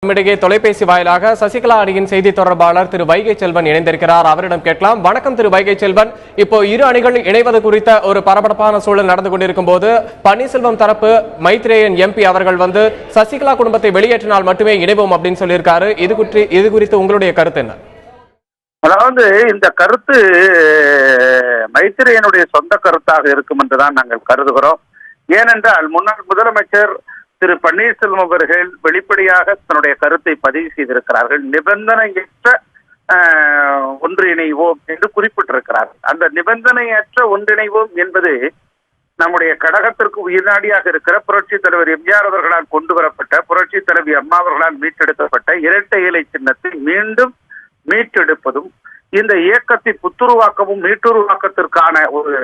நம்மிடையே தொலைபேசி வாயிலாக சசிகலா அணியின் செய்தி தொடர்பாளர் திரு வைகை செல்வன் இணைந்திருக்கிறார். அவரிடம் கேட்கலாம். வணக்கம் திரு வைகை செல்வன். இப்போ இரு அணிகள் இணைவது குறித்த ஒரு பரபரப்பான சூழல் நடந்து கொண்டிருக்கும் போது பன்னீர்செல்வம் தரப்பு மைத்ரேயன் எம்பி அவர்கள் சசிகலா குடும்பத்தை வெளியேற்றினால் மட்டுமே இணைவோம் அப்படின்னு சொல்லியிருக்காரு. இது குறித்து உங்களுடைய கருத்து என்ன? அதாவது இந்த கருத்து மைத்ரேயனுடைய சொந்த கருத்தாக இருக்கும் என்றுதான் நாங்கள் கருதுகிறோம். ஏனென்றால் முன்னாள் முதலமைச்சர் திரு பன்னீர்செல்வம் அவர்கள் வெளிப்படையாக தன்னுடைய கருத்தை பதிவு செய்திருக்கிறார்கள். நிபந்தனையற்ற ஒன்றிணைவோம் என்று குறிப்பிட்டிருக்கிறார்கள். அந்த நிபந்தனையற்ற ஒன்றிணைவோம் என்பது நம்முடைய கழகத்திற்கு உயிர்நாடியாக இருக்கிற புரட்சி தலைவர் எம்ஜிஆர் அவர்களால் கொண்டு வரப்பட்ட, புரட்சி தலைவி அம்மா அவர்களால் மீட்டெடுக்கப்பட்ட இரட்டை இலை சின்னத்தை மீண்டும் மீட்டெடுப்பதும், இந்த இயக்கத்தை புத்துருவாக்கவும் மீட்டுருவாக்கத்திற்கான ஒரு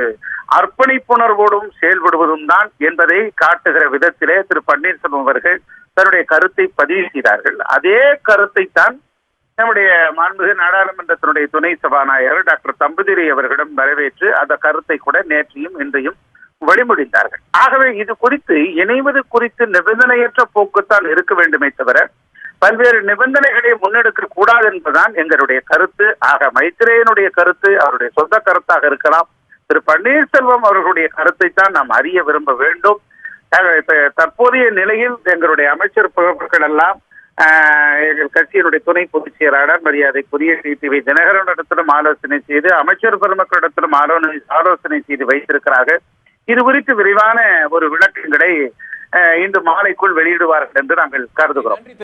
அர்ப்பணிப்புணர்வோடும் செயல்படுவதும் தான் என்பதை காட்டுகிற விதத்திலே திரு பன்னீர்செல்வம் அவர்கள் தன்னுடைய கருத்தை பதிவு செய்தார்கள். அதே கருத்தை தான் நம்முடைய மாண்புமிகு நாடாளுமன்றத்தினுடைய துணை சபாநாயகர் டாக்டர் தம்பிதுரை அவர்களிடம் வரவேற்று அந்த கருத்தை கூட நேற்றையும் இன்றையும் வழிமொழிந்தார்கள். ஆகவே இது குறித்து இணைவது குறித்து நிபந்தனையற்ற போக்குத்தான் இருக்க வேண்டுமே தவிர பல்வேறு நிபந்தனைகளை முன்னெடுக்க கூடாது என்பதுதான் எங்களுடைய கருத்து. ஆக மைத்ரேயனுடைய கருத்து அவருடைய சொந்த கருத்தாக இருக்கலாம். திரு பன்னீர்செல்வம் அவர்களுடைய கருத்தை தான் நாம் அறிய விரும்ப வேண்டும். தற்போதைய நிலையில் எங்களுடைய அமைச்சர் பொறுப்புகள் எல்லாம் எங்கள் கட்சியினுடைய துணை பொதுச் செயலாளர் மரியாதைக்குரிய டிடிவி தினகரனிடத்திலும் ஆலோசனை செய்து, அமைச்சர் பெருமக்களிடத்திலும் ஆலோசனை செய்து வைத்திருக்கிறார்கள். இது குறித்து விரிவான ஒரு விளக்கங்களை இன்று மாலைக்குள் வெளியிடுவார்கள் என்று நாங்கள் கருதுகிறோம்.